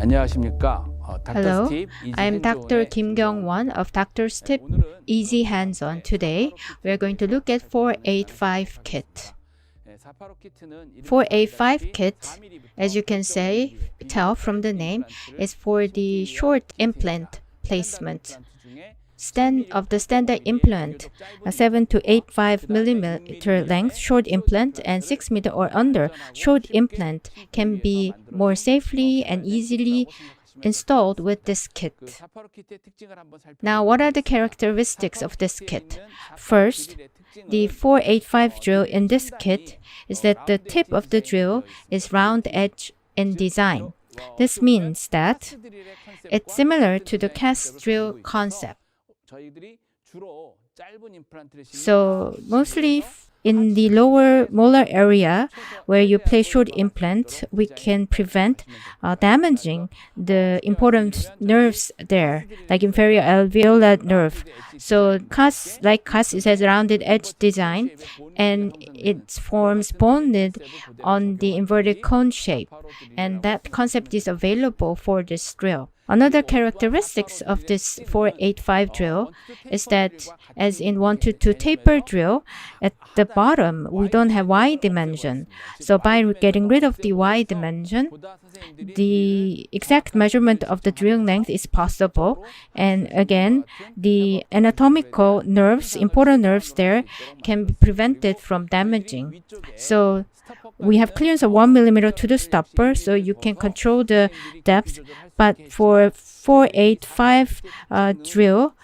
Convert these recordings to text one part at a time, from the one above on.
안녕하십니까. Hello, I'm Dr. Kim Kyung-won of Doctor's Tip Easy Hands-On. Today, we are going to look at 485 kit. 485 kit, as you can tell from the name, is for the short implant placement. Of the standard implant, a 7 to 85 millimeter length short implant and 6 meter or under short implant can be more safely and easily installed with this kit. Now, what are the characteristics of this kit? First, the 485 drill in this kit is that the tip of the drill is round edge in design. This means that it's similar to the cast drill concept. So mostly in the lower molar area where you place short implant, we can prevent damaging the important nerves there, like inferior alveolar nerve. So CAS, it has rounded edge design and it forms bonded on the inverted cone shape. And that concept is available for this drill. Another characteristics of this 485 drill is that, as in 122 taper drill, at the bottom we don't have Y dimension. So by getting rid of the Y dimension, the exact measurement of the drilling length is possible. And again, the anatomical nerves, important nerves there, can be prevented from damaging. So we have clearance of 1 millimeter to the stopper, so you can control the depth. But for 485 drill,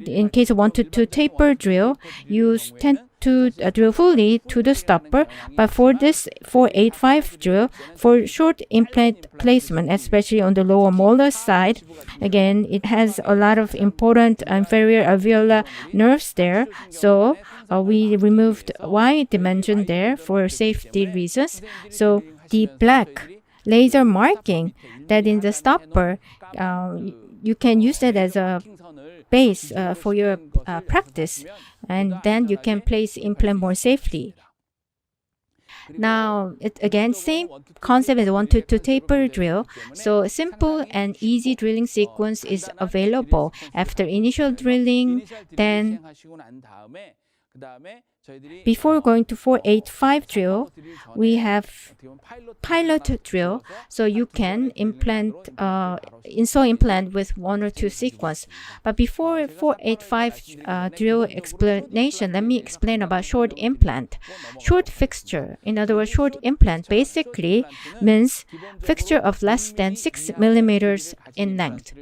in case of 122 taper drill, you tend to drill fully to the stopper. But for this 485 drill, for short implant placement, especially on the lower molar side, again, it has a lot of important inferior alveolar nerves there. So we removed Y dimension there for safety reasons. So the black laser marking that in the stopper, you can use that as a base for your practice, and then you can place implant more safely. Now, again, same concept as 122 taper drill. So simple and easy drilling sequence is available. After initial drilling, then before going to 485 drill, we have pilot drill. So you can install implant with 1 or 2 sequence. But before 485 drill explanation, let me explain about short implant. Short fixture, in other words, short implant basically means fixture of less than 6 millimeters in length.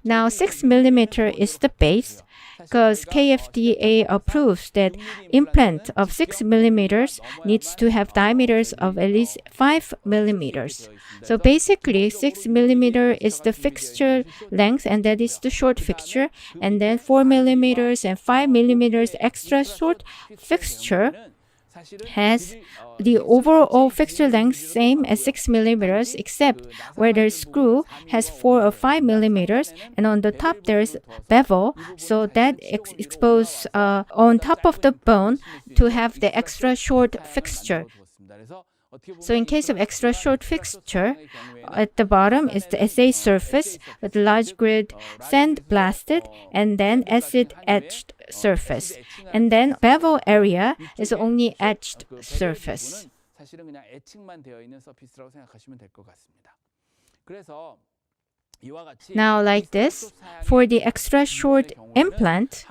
Now, 6 millimeter is the base because KFDA approves that implant of 6 millimeters needs to have diameters of at least 5 millimeters. So basically, 6 millimeter is the fixture length, and that is the short fixture. And then 4 millimeters and 5 millimeters extra short fixture has the overall fixture length same as 6 millimeters, except where the screw has 4 or 5 millimeters, and on the top there is bevel, so that exposes on top of the bone to have the extra short fixture. So in case of extra short fixture, at the bottom is the SA surface with large grid sand blasted and then acid etched surface. And then bevel area is only etched surface. Now like this, for the extra short implant,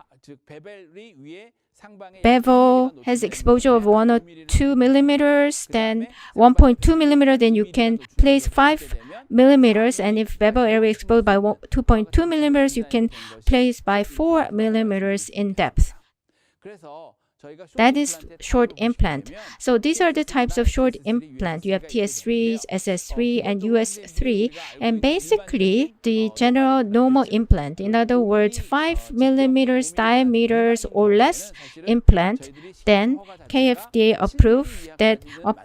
bevel has exposure of 1 or 2 millimeters, then 1.2 millimeter, then you can place 5 millimeters, and if bevel area exposed by 2.2 millimeters, you can place by 4 millimeters in depth. That is short implant. So these are the types of short implant. You have TS3, SS3, and US3. And basically, the general normal implant, in other words, 5 millimeters diameters or less implant, then KFDA approved that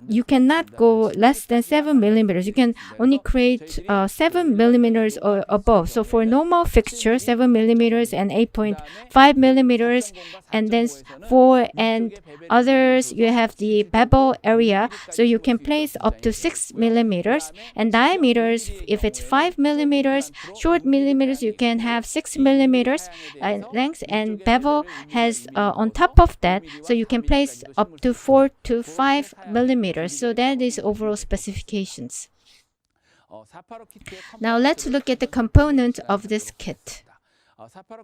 you cannot go less than 7 millimeters. You can only create 7 millimeters or above. So for normal fixture, 7 millimeters and 8.5 millimeters, and then for and others, you have the bevel area, so you can place up to 6 millimeters, and diameters, if it's 5 millimeters, short millimeters, you can have 6 millimeters length, and bevel has on top of that, so you can place up to 4 to 5 millimeters. So that is overall specifications. Now let's look at the components of this kit.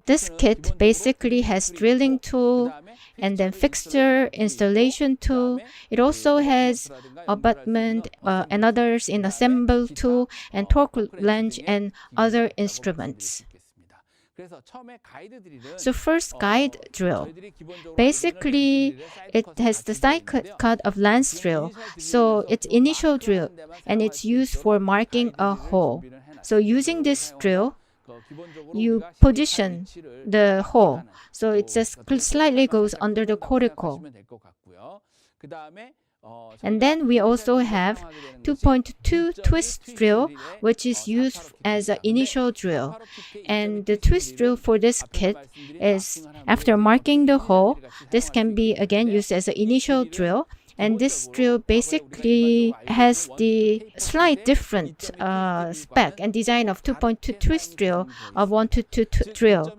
This kit basically has drilling tool and then fixture installation tool. It also has abutment and others in assemble tool and torque wrench and other instruments. So first, guide drill. Basically, it has the side cut of lance drill. So it's initial drill and it's used for marking a hole. So using this drill, you position the hole. So it just slightly goes under the cortical. And then we also have 2.2 twist drill, which is used as an initial drill. And the twist drill for this kit is, after marking the hole, this can be again used as an initial drill. And this drill basically has the slight different spec and design of 2.2 twist drill of 122 drill.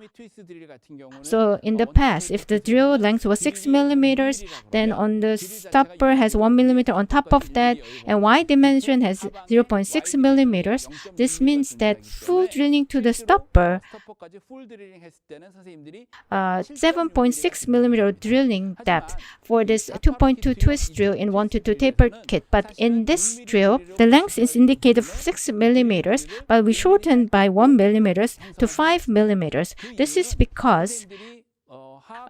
So in the past, if the drill length was 6 millimeters, then on the stopper has 1 millimeter on top of that, and Y dimension has 0.6 millimeters. This means that full drilling to the stopper, 7.6 millimeter drilling depth for this 2.2 twist drill in 122 taper kit. But in this drill, the length is indicated 6 millimeters, but we shortened by 1 millimeters to 5 millimeters. This is because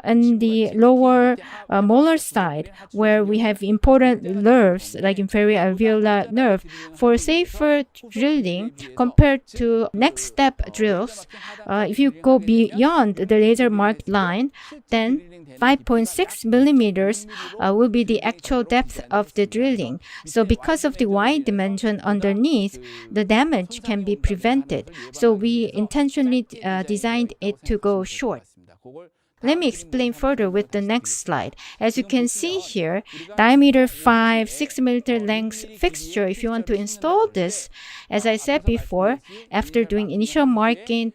on the lower molar side, where we have important nerves like inferior alveolar nerve, for safer drilling compared to next step drills, if you go beyond the laser marked line, then 5.6 millimeters will be the actual depth of the drilling. So because of the Y dimension underneath, the damage can be prevented. So we intentionally designed it to go short. Let me explain further with the next slide. As you can see here, diameter 5, 6 millimeter length fixture, if you want to install this, as I said before, after doing initial marking,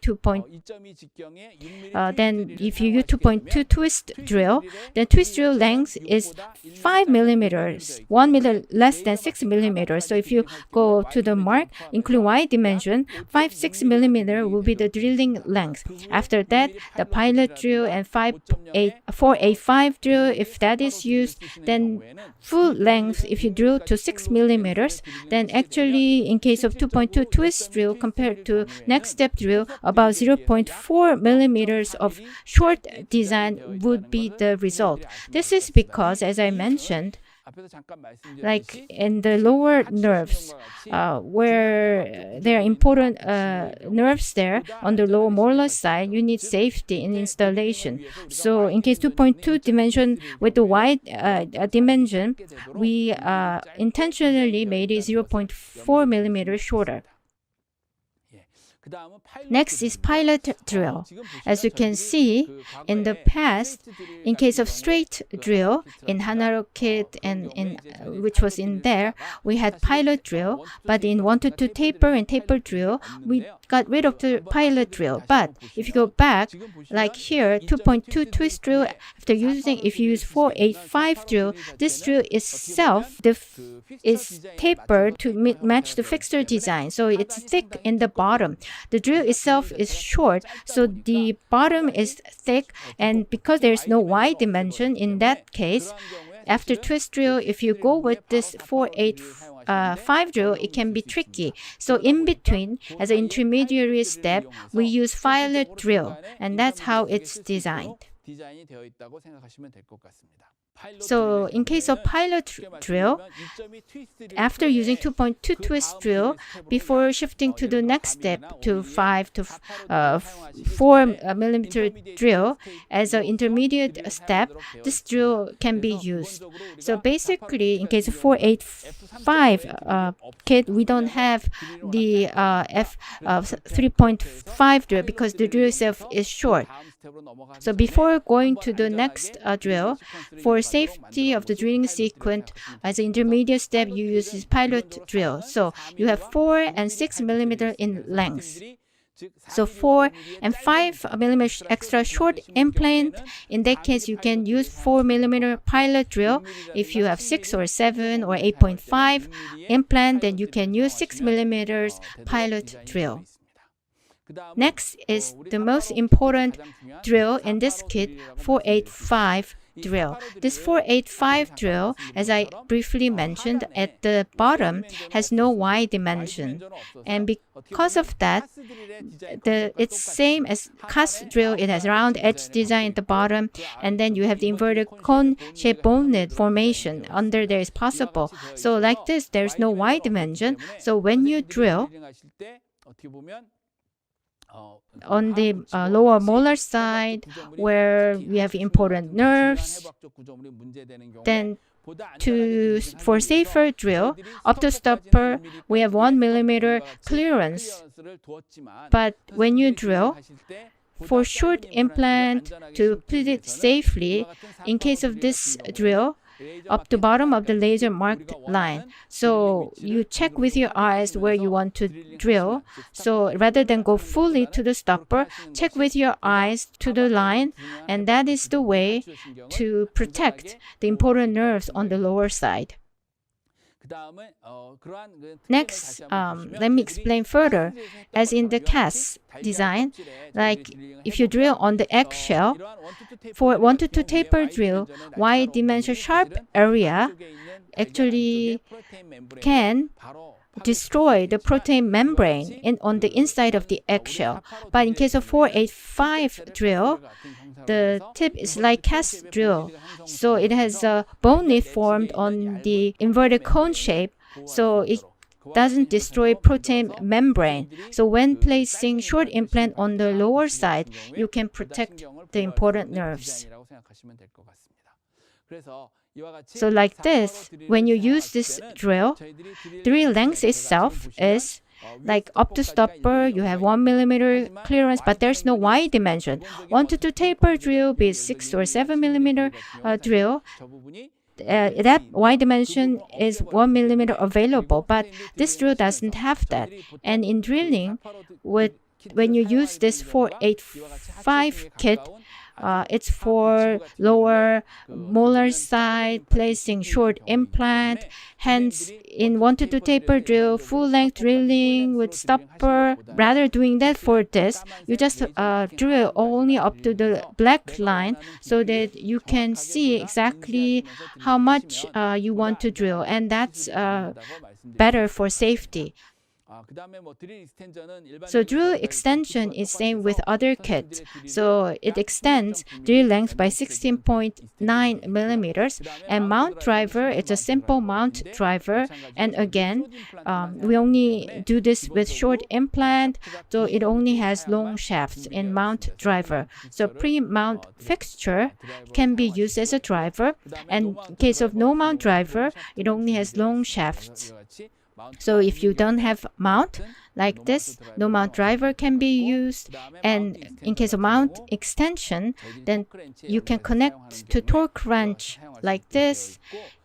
then if you use 2.2 twist drill, the twist drill length is 5 millimeters, 1 millimeter less than 6 millimeters. So if you go to the mark, include Y dimension, 6 millimeter will be the drilling length. After that, the pilot drill and 485 drill, if that is used, then full length, if you drill to 6 millimeters, then actually in case of 2.2 twist drill compared to next step drill, about 0.4 millimeters of short design would be the result. This is because, as I mentioned, like in the lower nerves, where there are important nerves there on the lower molar side, you need safety in installation. So in case 2.2 dimension with the Y dimension, we intentionally made it 0.4 millimeters shorter. Next is pilot drill. As you can see, in the past, in case of straight drill, in Hanaro kit and which was in there, we had pilot drill, but in 122 taper and taper drill, we got rid of the pilot drill. But if you go back, like here, 2.2 twist drill, after using, if you use 485 drill, this drill itself is tapered to match the fixture design. So it's thick in the bottom. The drill itself is short, so the bottom is thick, and because there's no Y dimension in that case, after twist drill, if you go with this 485 drill, it can be tricky. So in between, as an intermediary step, we use pilot drill, and that's how it's designed. So in case of pilot drill, after using 2.2 twist drill, before shifting to the next step to 5 to 4 millimeter drill as an intermediate step, this drill can be used. So basically, in case of 485 kit, we don't have the F 3.5 drill because the drill itself is short. So before going to the next drill, for safety of the drilling sequence, as an intermediate step, you use this pilot drill. So you have 4 and 6 millimeter in length. So 4 and 5 millimeter extra short implant. In that case, you can use 4 millimeter pilot drill. If you have 6 or 7 or 8.5 implant, then you can use 6 millimeters pilot drill. Next is the most important drill in this kit, 485 drill. This 485 drill, as I briefly mentioned, at the bottom has no Y dimension. And because of that, it's same as cast drill. It has round edge design at the bottom, and then you have the inverted cone-shaped bonnet formation under there is possible. So like this, there's no Y dimension. So when you drill, on the lower molar side, where we have important nerves, then for safer drill, up to stopper, we have 1 millimeter clearance. But when you drill, for short implant, to put it safely, in case of this drill, up to bottom of the laser marked line. So you check with your eyes where you want to drill. So rather than go fully to the stopper, check with your eyes to the line, and that is the way to protect the important nerves on the lower side. Next, let me explain further. As in the cast design, like if you drill on the eggshell, for 1 to 2 taper drill, Y dimension sharp area actually can destroy the protein membrane on the inside of the eggshell. But in case of 485 drill, the tip is like cast drill. So it has a bone formed on the inverted cone shape, so it doesn't destroy protein membrane. So when placing short implant on the lower side, you can protect the important nerves. So like this, when you use this drill length itself is like up to stopper, you have 1 millimeter clearance, but there's no Y dimension. 1 to 2 taper drill, be it 6 or 7 millimeter drill, that Y dimension is 1 millimeter available, but this drill doesn't have that. And in drilling, when you use this 485 kit, it's for lower molar side, placing short implant. Hence, in 1 to 2 taper drill, full length drilling with stopper, rather doing that for this, you just drill only up to the black line so that you can see exactly how much you want to drill, and that's better for safety. So drill extension is same with other kits. So it extends drill length by 16.9 millimeters. And mount driver, it's a simple mount driver. And again, we only do this with short implant, so it only has long shafts in mount driver. So pre-mount fixture can be used as a driver. And in case of no mount driver, it only has long shafts. So if you don't have mount like this, no mount driver can be used. And in case of mount extension, then you can connect to torque wrench like this.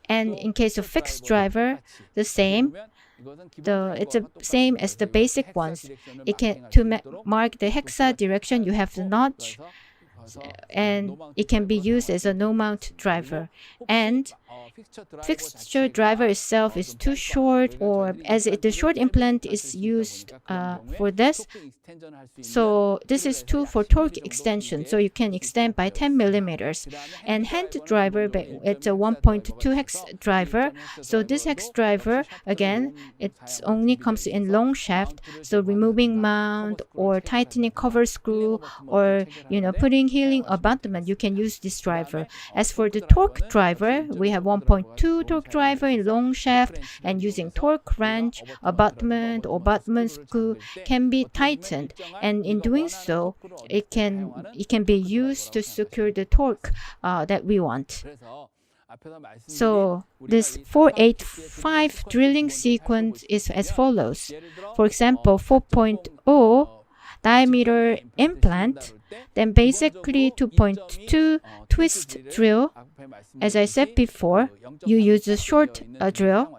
And in case of fixed driver, the same. It's the same as the basic ones. It can mark the hexa direction. You have the notch, and it can be used as a no mount driver. And fixture driver itself is too short, or as the short implant is used for this. So this is too for torque extension. So you can extend by 10 millimeters. And hand driver, it's a 1.2 hex driver. So this hex driver, again, it only comes in long shaft. So removing mount or tightening cover screw, or putting healing abutment, you can use this driver. As for the torque driver, we have 1.2 torque driver in long shaft, and using torque wrench, abutment or abutment screw can be tightened, and in doing so, it can be used to secure the torque that we want. So this 485 drilling sequence is as follows. For example, 4.0 diameter implant, then basically 2.2 twist drill. As I said before, you use a short drill.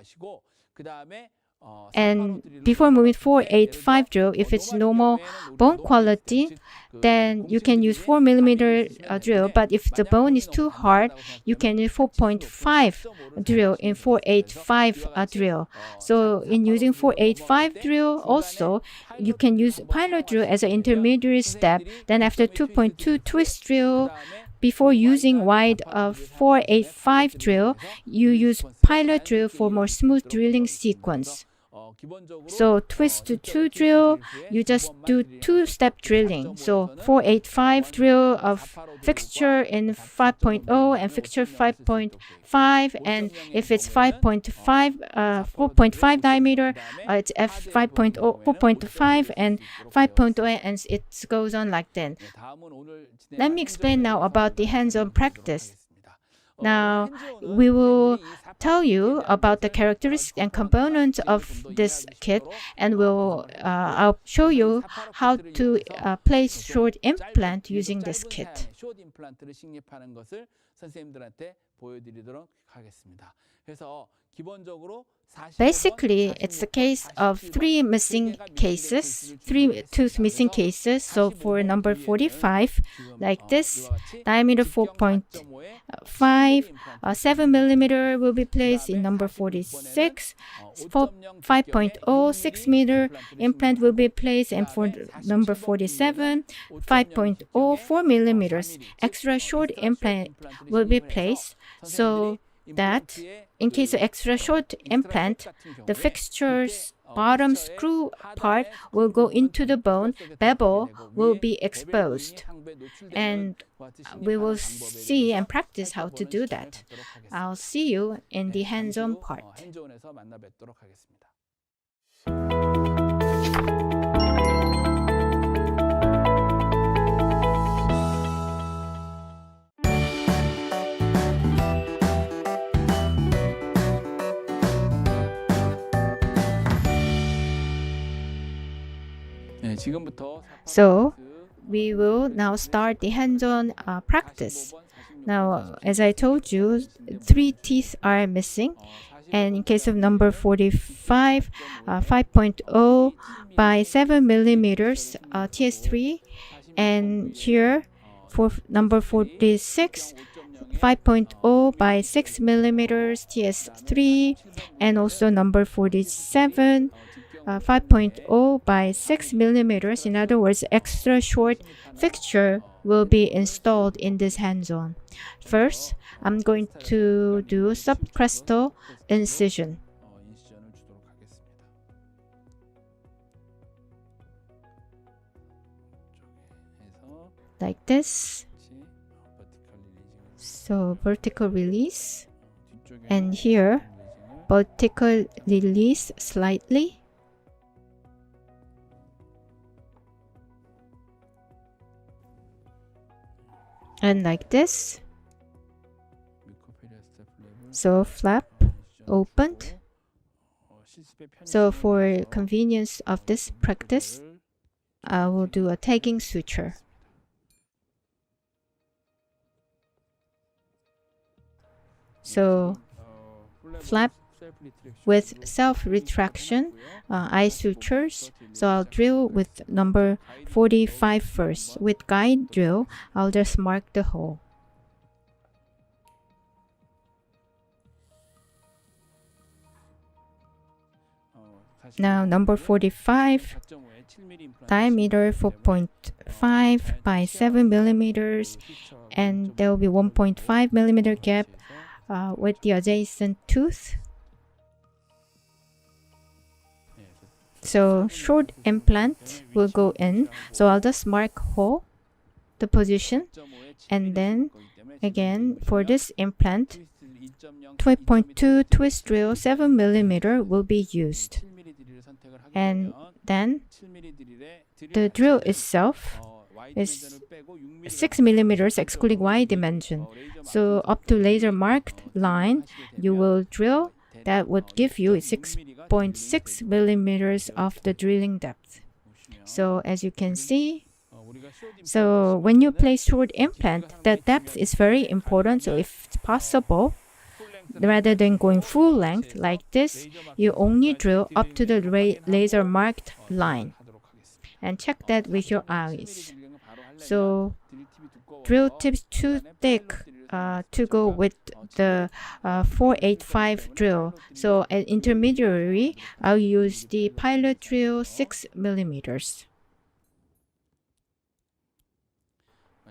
And before moving 485 drill, if it's normal bone quality, then you can use 4mm drill. But if the bone is too hard, you can use 4.5 drill in 485 drill. So in using 485 drill, also you can use pilot drill as an intermediate step. Then after 2.2 twist drill, before using wide 485 drill, you use pilot drill for more smooth drilling sequence. So twist to 2 drill, you just do 2-step drilling. So 485 drill of fixture in 5.0 and fixture 5.5, and if it's 4.5 diameter, it's F5.0, 4.5 and 5.0, and it goes on like that. Let me explain now about the hands-on practice. Now, we will tell you about the characteristics and components of this kit, and I'll show you how to place short implant using this kit. Basically, it's a case of three tooth missing cases. So for number 45, like this, diameter 4.5, 7mm will be placed in number 46, 5.0, 6 implant will be placed, and for number 47, 5.0, 4mm extra short implant will be placed. So that in case of extra short implant, the fixture's bottom screw part will go into the bone, bevel will be exposed. And we will see and practice how to do that. I'll see you in the hands-on part. So we will now start the hands-on practice. Now, as I told you, 3 teeth are missing, and in case of number 45, 5.0 by 7mm TS3, and here for number 46, 5.0 by 6mm TS3, and also number 47, 5.0 by 6mm. In other words, extra short fixture will be installed in this hands-on. First, I'm going to do subcrestal incision. Like this. So vertical release, and here vertical release slightly. And like this. So flap opened. So for convenience of this practice, I will do a tagging suture. So flap with self-retraction, eye sutures. So I'll drill with number 45 first. With guide drill, I'll just mark the hole. Now number 45, diameter 4.5 by 7mm, and there will be 1.5mm gap with the adjacent tooth. So short implant will go in. So I'll just mark hole the position, and then again for this implant, 12.2 twist drill 7 mm will be used. And then the drill itself is 6 mm excluding Y dimension. So up to laser marked line, you will drill. That would give you 6.6 millimeters of the drilling depth. So as you can see, so when you place short implant, the depth is very important. So if possible, rather than going full length like this, you only drill up to the laser marked line. And check that with your eyes. So drill tips too thick to go with the 485 drill. So at intermediary, I'll use the pilot drill 6 millimeters.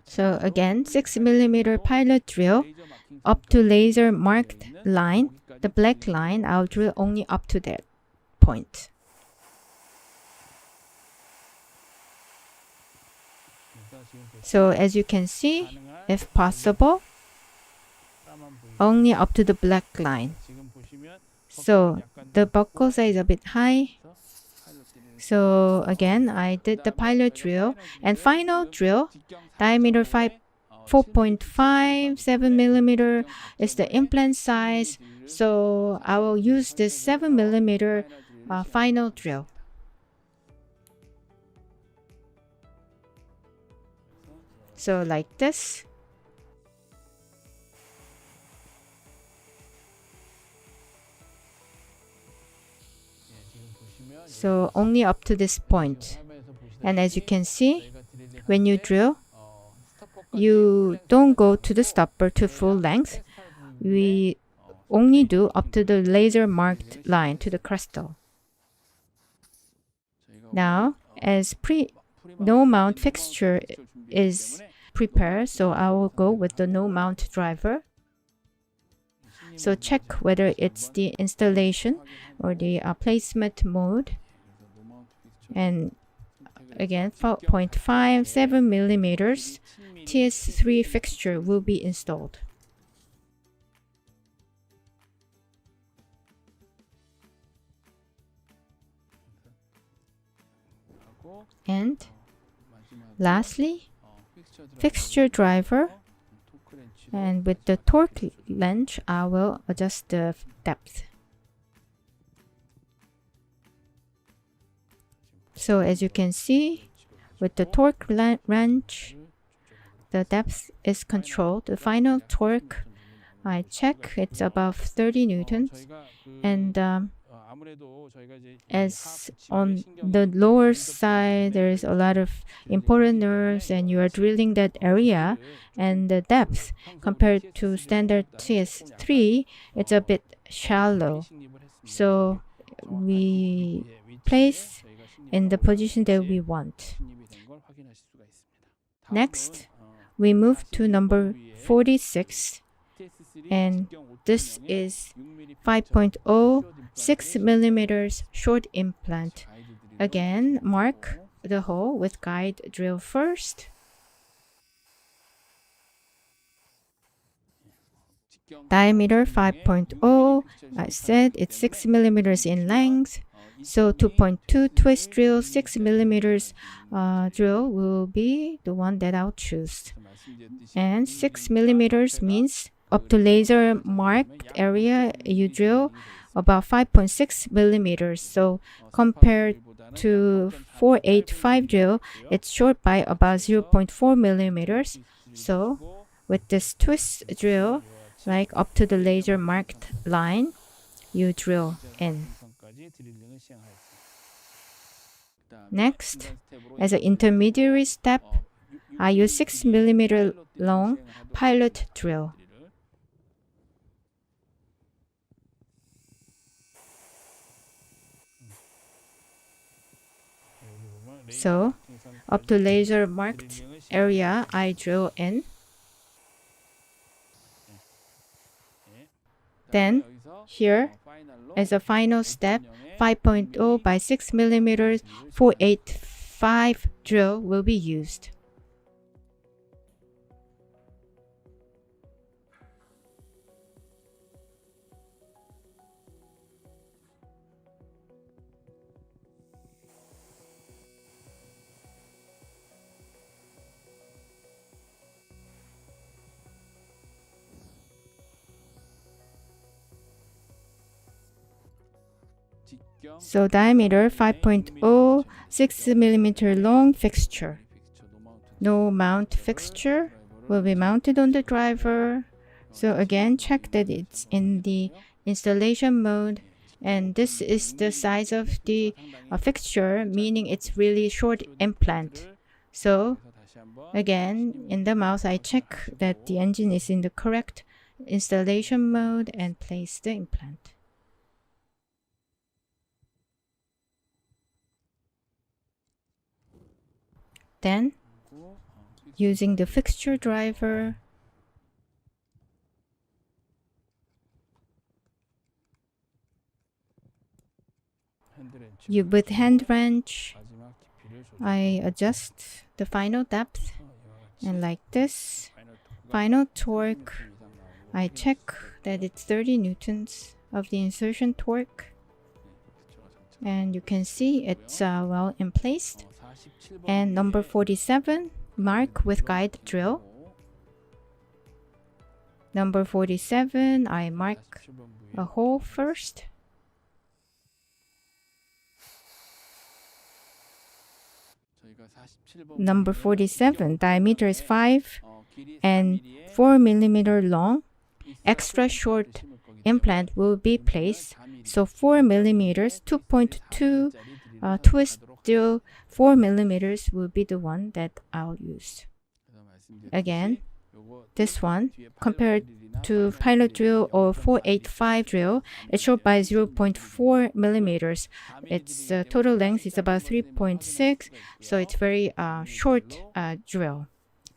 So again, 6 millimeter pilot drill up to laser marked line. The black line, I'll drill only up to that point. So as you can see, if possible, only up to the black line. So the buccal size is a bit high. So again, I did the pilot drill and final drill, diameter 4.57 millimeter is the implant size. So I will use this 7 millimeter final drill. So like this. So only up to this point. And as you can see, when you drill, you don't go to the stopper to full length. We only do up to the laser marked line to the crystal. Now, as no mount fixture is prepared, so I will go with the no mount driver. So check whether it's the installation or the placement mode. And again, 4.57 millimeters TS3 fixture will be installed. And lastly, fixture driver, and with the torque wrench, I will adjust the depth. So as you can see, with the torque wrench, the depth is controlled. The final torque, I check, it's above 30 newtons. And as on the lower side, there is a lot of important nerves and you are drilling that area, and the depth compared to standard TS3, it's a bit shallow. So we place in the position that we want. Next, we move to number 46, and this is 5.06 millimeters short implant. Again, mark the hole with guide drill first. Diameter 5.0, I said it's 6 millimeters in length. So 2.2 twist drill, 6 millimeters drill will be the one that I'll choose. And 6 millimeters means up to laser marked area, you drill about 5.6 millimeters. So compared to 485 drill, it's short by about 0.4 millimeters. So with this twist drill, like up to the laser marked line, you drill in. Next, as an intermediary step, I use 6 millimeter long pilot drill. So, up to laser marked area, I drill in. Then, here, as a final step, 5.0 by 6 mm 485 drill will be used. So diameter 5.0, 6 millimeter long fixture. No mount fixture will be mounted on the driver. So again, check that it's in the installation mode. And this is the size of the fixture, meaning it's really short implant. So again, in the mouse, I check that the engine is in the correct installation mode and place the implant. Then, using the fixture driver, with hand wrench, I adjust the final depth, and like this, final torque, I check that it's 30 newtons of the insertion torque, and you can see it's well in place. And number 47, mark with guide drill. Number 47, I mark a hole first. Number 47, diameter is 5 and 4 millimeter long. Extra short implant will be placed. So 4 millimeters, 2.2 twist drill, 4 millimeters will be the one that I'll use. Again, this one compared to pilot drill or 485 drill, it's short by 0.4 millimeters. Its total length is about 3.6, so it's very short drill,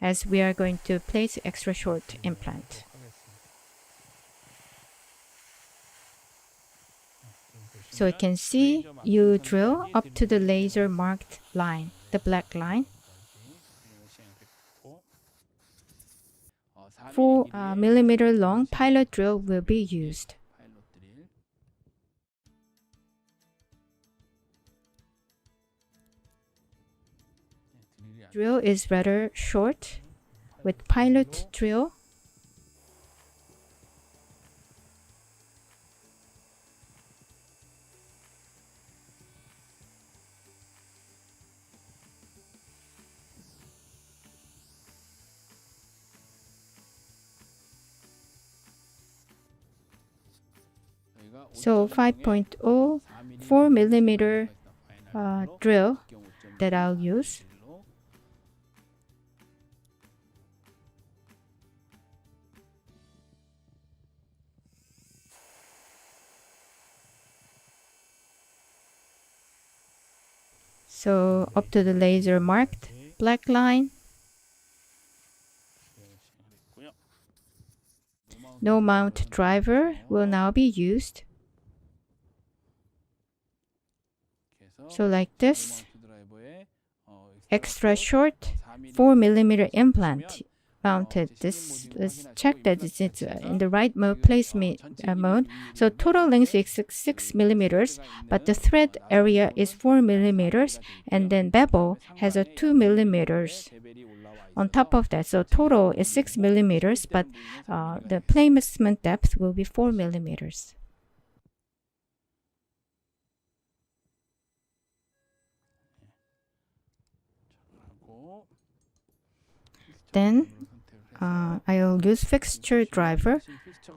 as we are going to place extra short implant. So you can see you drill up to the laser marked line, the black line. 4 millimeter long pilot drill will be used. Drill is rather short with pilot drill. So 5.0, 4 millimeter drill that I'll use. So up to the laser marked black line. No mount driver will now be used. So like this, extra short 4 millimeter implant mounted. Let's check that it's in the right mode, placement mode. So total length is 6 millimeters, but the thread area is 4 millimeters, and then bevel has a 2 millimeters on top of that. So total is 6 millimeters, but the placement depth will be 4 millimeters. Then I'll use fixture driver.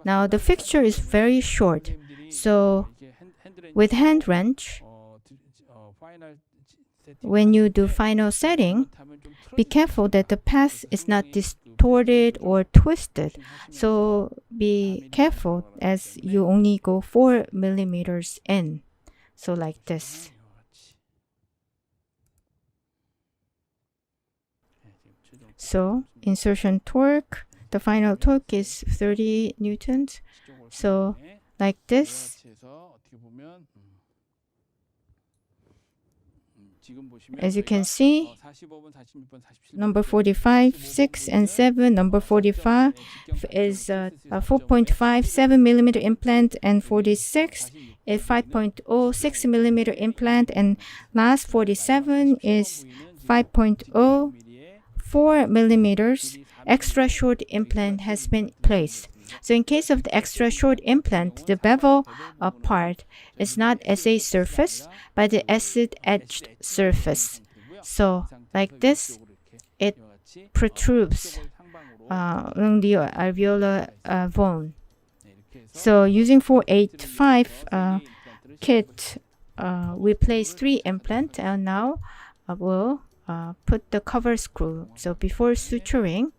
Now the fixture is very short, so with hand wrench, when you do final setting, be careful that the path is not distorted or twisted. So be careful as you only go 4 millimeters in. So like this. So insertion torque, the final torque is 30 newtons. So like this. As you can see, number 45, 6 and 7, number 45 is a 4.5, 7 millimeter implant, and 46 is 5.0, 6 millimeter implant, and last 47 is 5.0, 4 millimeters. Extra short implant has been placed. So in case of the extra short implant, the bevel part is not SA surface, but the acid-edged surface. So like this, it protrudes along the alveolar bone. So using 485 kit, we place 3 implants, and now I will put the cover screw. So before suturing,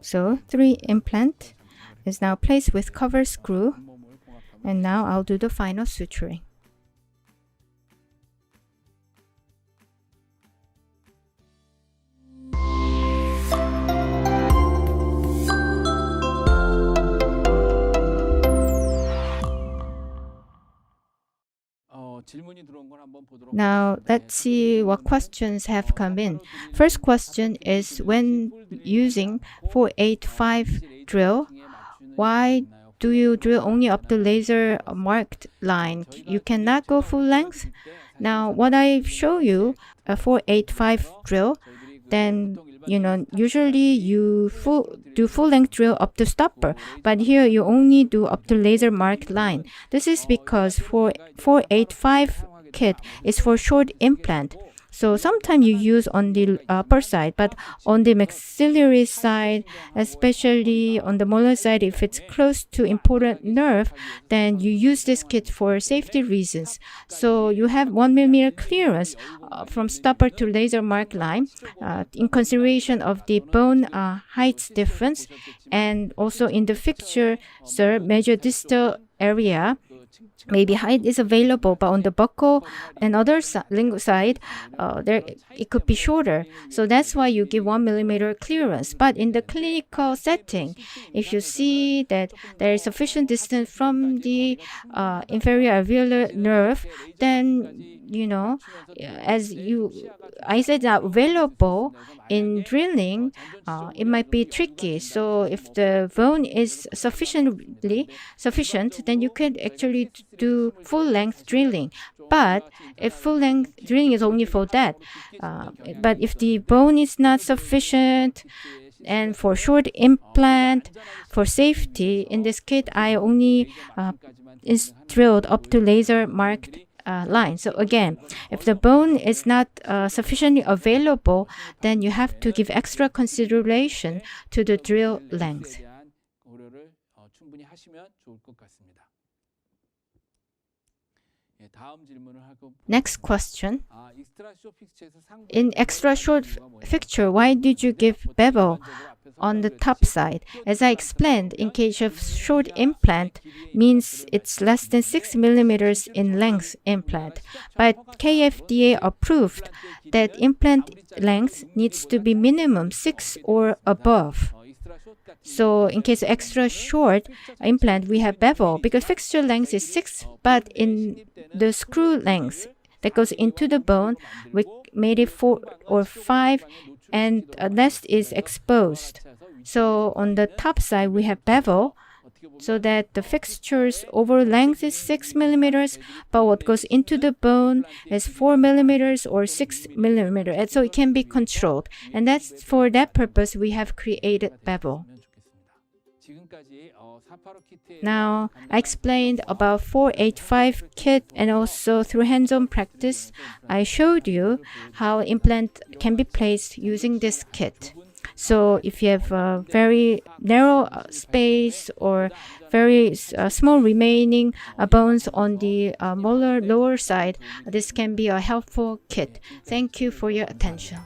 so 3 implant is now placed with cover screw, and now I'll do the final suturing. Now let's see what questions have come in. First question is, when using 485 drill, why do you drill only up the laser marked line? You cannot go full length? Now what I show you, a 485 drill, then usually you do full length drill up the stopper, but here you only do up the laser marked line. This is because 485 kit is for short implant. So sometimes you use on the upper side, but on the maxillary side, especially on the molar side, if it's close to important nerve, then you use this kit for safety reasons. So you have 1 millimeter clearance from stopper to laser mark line in consideration of the bone height difference, and also in the fixture, sir, major distal area. Maybe height is available, but on the buccal and other side, it could be shorter. So that's why you give 1 millimeter clearance. But in the clinical setting, if you see that there is sufficient distance from the inferior alveolar nerve, then as I said, available in drilling, it might be tricky. So if the bone is sufficient, then you can actually do full length drilling. But if full length drilling is only for that, but if the bone is not sufficient, and for short implant, for safety, in this kit, I only is drilled up to laser marked line. So again, if the bone is not sufficiently available, then you have to give extra consideration to the drill length. Next question. In extra short fixture, why did you give bevel on the top side? As I explained, in case of short implant, means it's less than 6 millimeters in length implant. But KFDA approved that implant length needs to be minimum 6 or above. So in case of extra short implant, we have bevel because fixture length is 6, but in the screw length that goes into the bone, we made it 4 or 5, and a nest is exposed. So on the top side, we have bevel, so that the fixture's overall length is 6 millimeters, but what goes into the bone is 4 millimeters or 6 millimeters, and so it can be controlled. And that's for that purpose we have created bevel. Now, I explained about 485 kit, and also through hands-on practice, I showed you how implant can be placed using this kit. So if you have a very narrow space or very small remaining bones on the molar lower side, this can be a helpful kit. Thank you for your attention.